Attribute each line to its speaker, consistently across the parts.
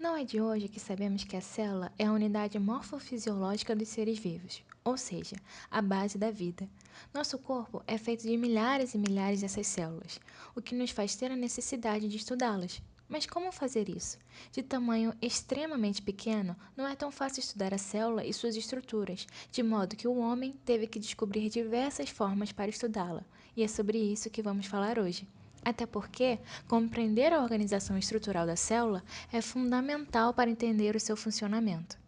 Speaker 1: Não é de hoje que sabemos que a célula é a unidade morfofisiológica dos seres vivos, ou seja, a base da vida. Nosso corpo é feito de milhares e milhares dessas células, o que nos faz ter a necessidade de estudá-las. Mas como fazer isso? De tamanho extremamente pequeno, não é tão fácil estudar a célula e suas estruturas, de modo que o homem teve que descobrir diversas formas para estudá-la, e é sobre isso que vamos falar hoje. Até porque compreender a organização estrutural da célula é fundamental para entender o seu funcionamento.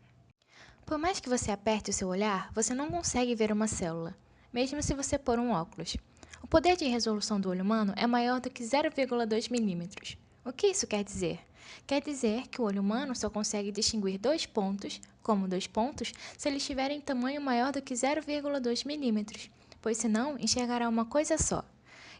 Speaker 1: Por mais que você aperte o seu olhar, você não consegue ver uma célula, mesmo se você pôr um óculos. O poder de resolução do olho humano é maior do que 0,2 milímetros. O que isso quer dizer? Quer dizer que o olho humano só consegue distinguir dois pontos, como dois pontos, se eles tiverem tamanho maior do que 0,2 milímetros, pois senão enxergará uma coisa só.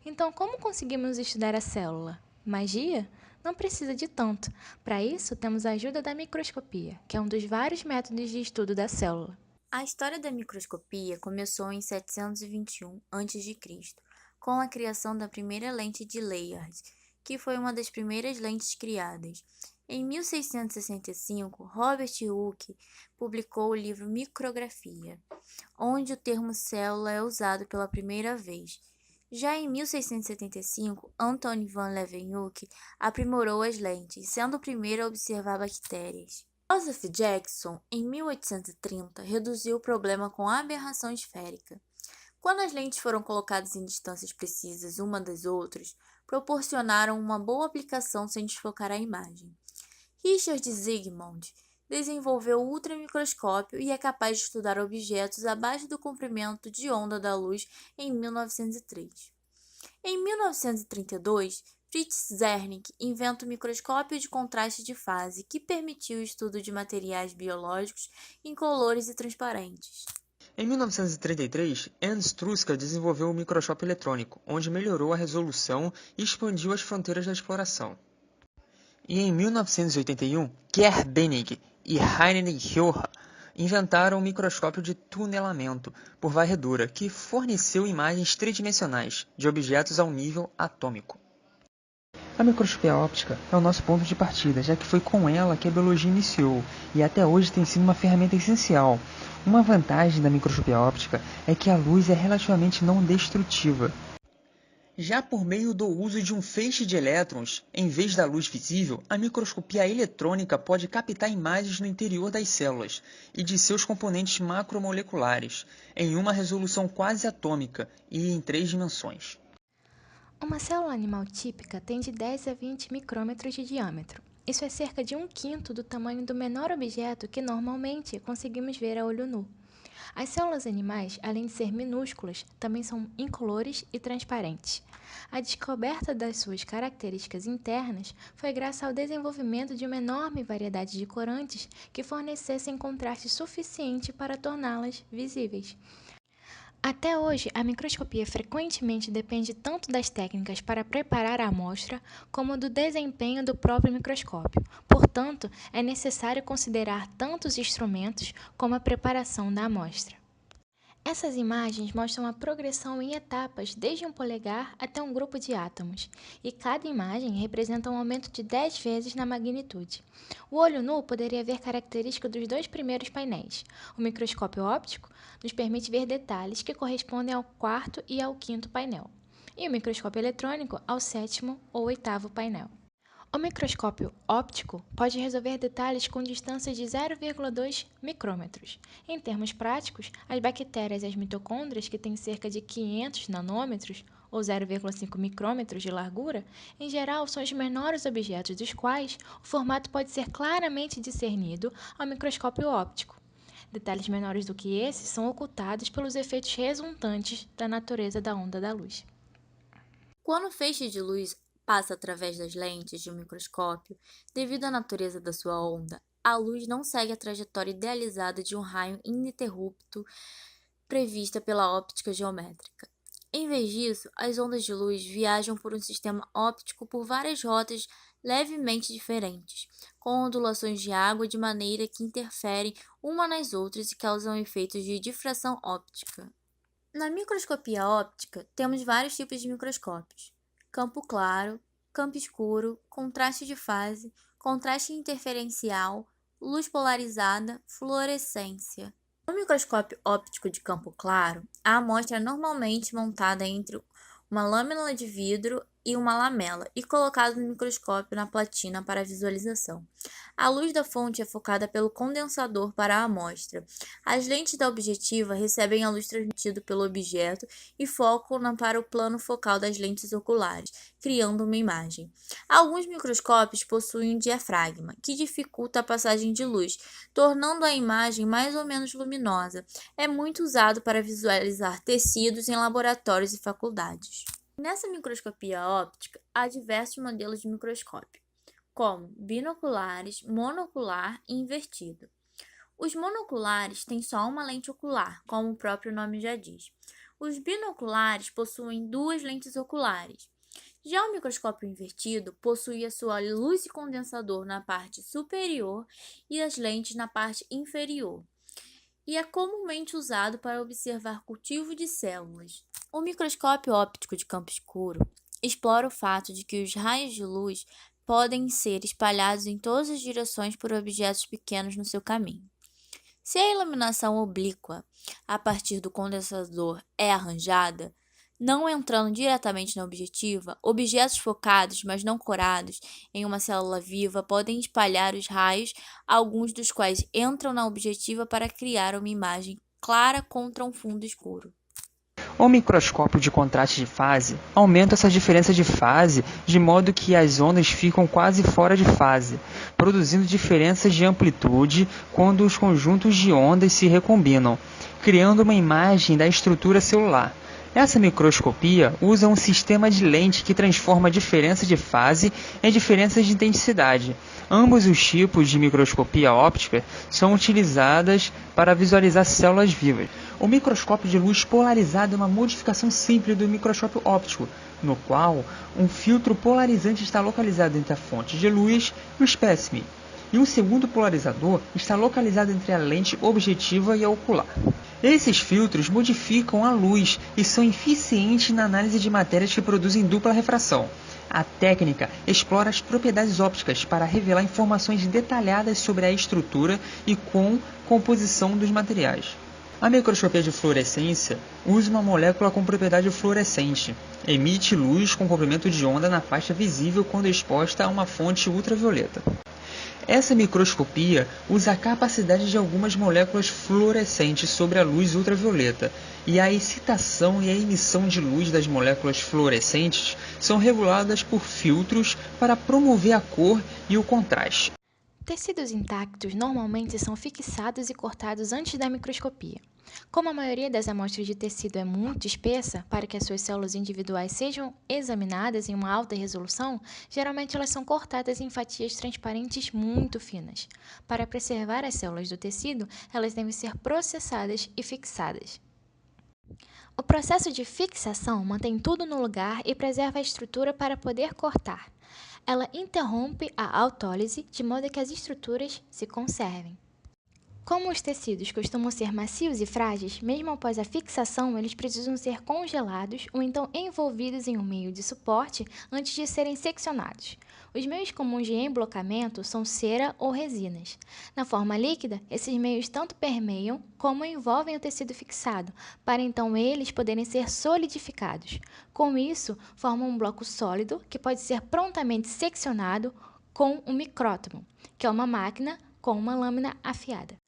Speaker 1: Então, como conseguimos estudar a célula? Magia? Não precisa de tanto. Para isso, temos a ajuda da microscopia, que é um dos vários métodos de estudo da célula.
Speaker 2: A história da microscopia começou em 721 a.C., com a criação da primeira lente de Layard, que foi uma das primeiras lentes criadas. Em 1665, Robert Hooke publicou o livro Micrografia, onde o termo célula é usado pela primeira vez. Já em 1675, Antoine van Leeuwenhoek aprimorou as lentes, sendo o primeiro a observar bactérias. Joseph Jackson, em 1830, reduziu o problema com a aberração esférica. Quando as lentes foram colocadas em distâncias precisas uma das outras, proporcionaram uma boa aplicação sem desfocar a imagem. Richard Zsigmond desenvolveu o ultramicroscópio e é capaz de estudar objetos abaixo do comprimento de onda da luz em 1903. Em 1932, Fritz Zernike inventa o microscópio de contraste de fase, que permitiu o estudo de materiais biológicos incolores e transparentes.
Speaker 3: Em 1933, Ernst Truska desenvolveu o microscópio eletrônico, onde melhorou a resolução e expandiu as fronteiras da exploração. E em 1981, Kerr Bennig e Heinrich Höher inventaram o microscópio de tunelamento por varredura, que forneceu imagens tridimensionais de objetos ao nível atômico. A microscopia óptica é o nosso ponto de partida, já que foi com ela que a biologia iniciou e até hoje tem sido uma ferramenta essencial. Uma vantagem da microscopia óptica é que a luz é relativamente não destrutiva. Já por meio do uso de um feixe de elétrons, em vez da luz visível, a microscopia eletrônica pode captar imagens no interior das células e de seus componentes macromoleculares, em uma resolução quase atômica e em 3 dimensões.
Speaker 1: Uma célula animal típica tem de 10 a 20 micrômetros de diâmetro. Isso é cerca de 1/5 do tamanho do menor objeto que normalmente conseguimos ver a olho nu. As células animais, além de ser minúsculas, também são incolores e transparentes. A descoberta das suas características internas foi graças ao desenvolvimento de uma enorme variedade de corantes que fornecessem contraste suficiente para torná-las visíveis. Até hoje, a microscopia frequentemente depende tanto das técnicas para preparar a amostra como do desempenho do próprio microscópio. Portanto, é necessário considerar tanto os instrumentos como a preparação da amostra. Essas imagens mostram a progressão em etapas desde um polegar até um grupo de átomos, e cada imagem representa um aumento de 10 vezes na magnitude. O olho nu poderia ver características dos dois primeiros painéis. O microscópio óptico nos permite ver detalhes que correspondem ao quarto e ao quinto painel, e o microscópio eletrônico ao sétimo ou oitavo painel. O microscópio óptico pode resolver detalhes com distâncias de 0,2 micrômetros. Em termos práticos, as bactérias e as mitocôndrias, que têm cerca de 500 nanômetros, ou 0,5 micrômetros de largura, em geral são os menores objetos dos quais o formato pode ser claramente discernido ao microscópio óptico. Detalhes menores do que esses são ocultados pelos efeitos resultantes da natureza da onda da luz.
Speaker 2: Quando o feixe de luz passa através das lentes de um microscópio, devido à natureza da sua onda, a luz não segue a trajetória idealizada de um raio ininterrupto prevista pela óptica geométrica. Em vez disso, as ondas de luz viajam por um sistema óptico por várias rotas levemente diferentes, com ondulações de água de maneira que interferem uma nas outras e causam efeitos de difração óptica. Na microscopia óptica, temos vários tipos de microscópios: campo claro, campo escuro, contraste de fase, contraste interferencial, luz polarizada, fluorescência. No microscópio óptico de campo claro, a amostra é normalmente montada entre uma lâmina de vidro e uma lamela e colocada no microscópio na platina para visualização. A luz da fonte é focada pelo condensador para a amostra. As lentes da objetiva recebem a luz transmitida pelo objeto e focam para o plano focal das lentes oculares, criando uma imagem. Alguns microscópios possuem um diafragma, que dificulta a passagem de luz, tornando a imagem mais ou menos luminosa. É muito usado para visualizar tecidos em laboratórios e faculdades. Nessa microscopia óptica, há diversos modelos de microscópio, como binoculares, monocular e invertido. Os monoculares têm só uma lente ocular, como o próprio nome já diz. Os binoculares possuem duas lentes oculares. Já o microscópio invertido possui a sua luz condensador na parte superior e as lentes na parte inferior, e é comumente usado para observar cultivo de células. O microscópio óptico de campo escuro explora o fato de que os raios de luz podem ser espalhados em todas as direções por objetos pequenos no seu caminho. Se a iluminação oblíqua a partir do condensador é arranjada, não entrando diretamente na objetiva, objetos focados, mas não corados, em uma célula viva podem espalhar os raios, alguns dos quais entram na objetiva para criar uma imagem clara contra um fundo escuro.
Speaker 3: O microscópio de contraste de fase aumenta essa diferença de fase de modo que as ondas ficam quase fora de fase, produzindo diferenças de amplitude quando os conjuntos de ondas se recombinam, criando uma imagem da estrutura celular. Essa microscopia usa um sistema de lente que transforma a diferença de fase em diferenças de intensidade. Ambos os tipos de microscopia óptica são utilizadas para visualizar células vivas. O microscópio de luz polarizada é uma modificação simples do microscópio óptico, no qual um filtro polarizante está localizado entre a fonte de luz e o espécime, e um segundo polarizador está localizado entre a lente objetiva e a ocular. Esses filtros modificam a luz e são eficientes na análise de matérias que produzem dupla refração. A técnica explora as propriedades ópticas para revelar informações detalhadas sobre a estrutura e composição dos materiais. A microscopia de fluorescência usa uma molécula com propriedade fluorescente. Emite luz com comprimento de onda na faixa visível quando exposta a uma fonte ultravioleta. Essa microscopia usa a capacidade de algumas moléculas fluorescentes sobre a luz ultravioleta, e a excitação e a emissão de luz das moléculas fluorescentes são reguladas por filtros para promover a cor e o contraste.
Speaker 1: Tecidos intactos normalmente são fixados e cortados antes da microscopia. Como a maioria das amostras de tecido é muito espessa, para que as suas células individuais sejam examinadas em uma alta resolução, geralmente elas são cortadas em fatias transparentes muito finas. Para preservar as células do tecido, elas devem ser processadas e fixadas. O processo de fixação mantém tudo no lugar e preserva a estrutura para poder cortar. Ela interrompe a autólise de modo que as estruturas se conservem. Como os tecidos costumam ser macios e frágeis, mesmo após a fixação, eles precisam ser congelados ou então envolvidos em um meio de suporte antes de serem seccionados. Os meios comuns de emblocamento são cera ou resinas. Na forma líquida, esses meios tanto permeiam como envolvem o tecido fixado, para então eles poderem ser solidificados. Com isso, formam um bloco sólido que pode ser prontamente seccionado com um micrótomo, que é uma máquina com uma lâmina afiada.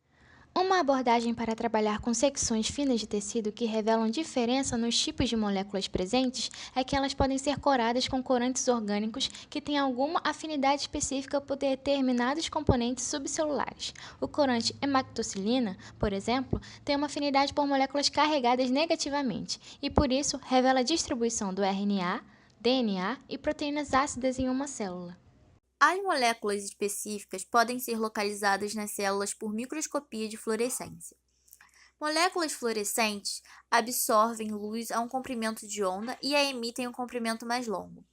Speaker 1: Uma abordagem para trabalhar com secções finas de tecido que revelam diferença nos tipos de moléculas presentes é que elas podem ser coradas com corantes orgânicos que têm alguma afinidade específica por determinados componentes subcelulares. O corante hematoxilina, por exemplo, tem uma afinidade por moléculas carregadas negativamente e, por isso, revela a distribuição do RNA, DNA e proteínas ácidas em uma célula.
Speaker 2: As moléculas específicas podem ser localizadas nas células por microscopia de fluorescência. Moléculas fluorescentes absorvem luz a um comprimento de onda e a emitem a um comprimento mais longo.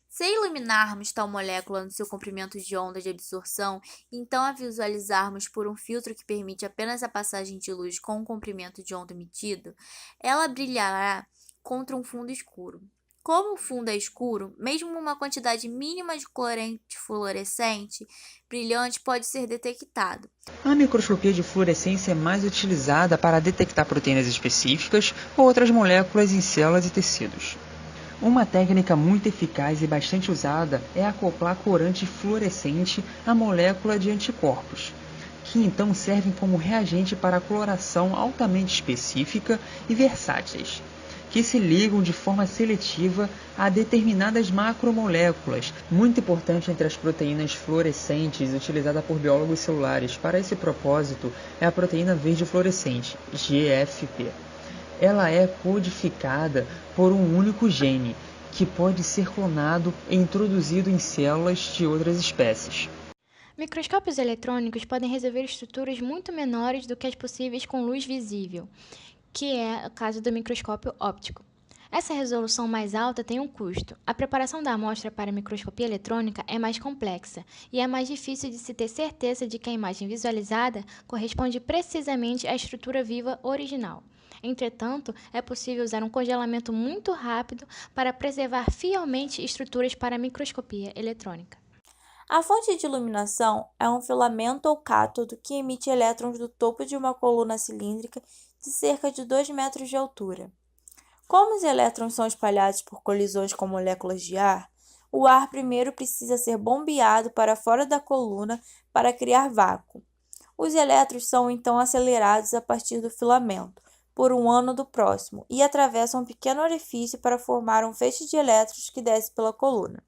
Speaker 2: Se iluminarmos tal molécula no seu comprimento de onda de absorção, então a visualizarmos por um filtro que permite apenas a passagem de luz com o comprimento de onda emitido, ela brilhará contra um fundo escuro. Como o fundo é escuro, mesmo uma quantidade mínima de corante fluorescente brilhante pode ser detectado.
Speaker 3: A microscopia de fluorescência é mais utilizada para detectar proteínas específicas ou outras moléculas em células e tecidos. Uma técnica muito eficaz e bastante usada é acoplar corante fluorescente à molécula de anticorpos, que então servem como reagente para a coloração altamente específica e versáteis, que se ligam de forma seletiva a determinadas macromoléculas, muito importante entre as proteínas fluorescentes utilizada por biólogos celulares. Para esse propósito, é a proteína verde fluorescente, GFP. Ela é codificada por um único gene, que pode ser clonado e introduzido em células de outras espécies.
Speaker 1: Microscópios eletrônicos podem resolver estruturas muito menores do que as possíveis com luz visível, que é o caso do microscópio óptico. Essa resolução mais alta tem um custo. A preparação da amostra para a microscopia eletrônica é mais complexa e é mais difícil de se ter certeza de que a imagem visualizada corresponde precisamente à estrutura viva original. Entretanto, é possível usar um congelamento muito rápido para preservar fielmente estruturas para a microscopia eletrônica.
Speaker 2: A fonte de iluminação é um filamento ou cátodo que emite elétrons do topo de uma coluna cilíndrica de cerca de 2 metros de altura. Como os elétrons são espalhados por colisões com moléculas de ar, o ar primeiro precisa ser bombeado para fora da coluna para criar vácuo. Os elétrons são então acelerados a partir do filamento, por um ânodo próximo, e atravessam um pequeno orifício para formar um feixe de elétrons que desce pela coluna.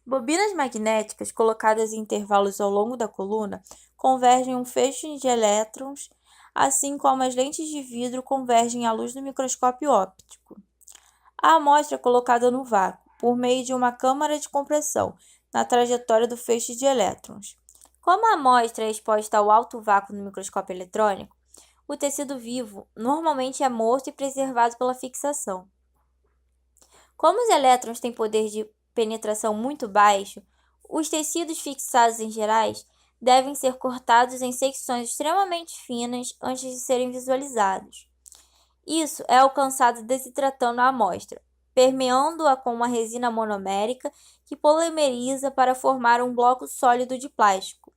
Speaker 2: Bobinas magnéticas colocadas em intervalos ao longo da coluna convergem um feixe de elétrons, assim como as lentes de vidro convergem à luz do microscópio óptico. A amostra é colocada no vácuo, por meio de uma câmara de compressão, na trajetória do feixe de elétrons. Como a amostra é exposta ao alto vácuo no microscópio eletrônico, o tecido vivo normalmente é morto e preservado pela fixação. Como os elétrons têm poder de penetração muito baixo, os tecidos fixados em gerais devem ser cortados em secções extremamente finas antes de serem visualizados. Isso é alcançado desidratando a amostra, permeando-a com uma resina monomérica que polimeriza para formar um bloco sólido de plástico.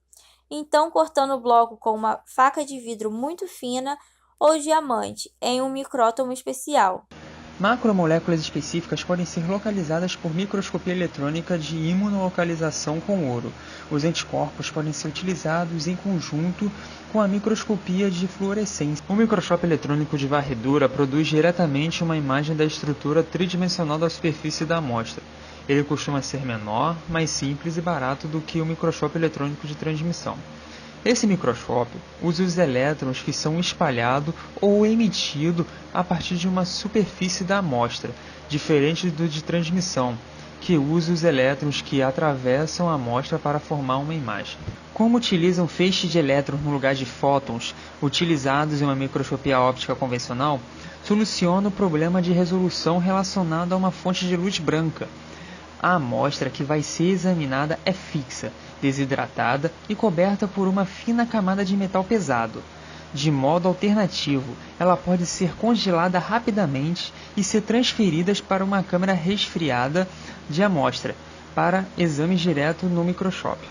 Speaker 2: Então, cortando o bloco com uma faca de vidro muito fina ou diamante em um micrótomo especial.
Speaker 3: Macromoléculas específicas podem ser localizadas por microscopia eletrônica de imunolocalização com ouro. Os anticorpos podem ser utilizados em conjunto com a microscopia de fluorescência. O microscópio eletrônico de varredura produz diretamente uma imagem da estrutura tridimensional da superfície da amostra. Ele costuma ser menor, mais simples e barato do que o microscópio eletrônico de transmissão. Esse microscópio usa os elétrons que são espalhados ou emitidos a partir de uma superfície da amostra, diferente do de transmissão, que usa os elétrons que atravessam a amostra para formar uma imagem. Como utilizam feixes de elétrons no lugar de fótons utilizados em uma microscopia óptica convencional, soluciona o problema de resolução relacionado a uma fonte de luz branca. A amostra que vai ser examinada é fixa, desidratada e coberta por uma fina camada de metal pesado. De modo alternativo, ela pode ser congelada rapidamente e ser transferida para uma câmara resfriada de amostra para exame direto no microscópio.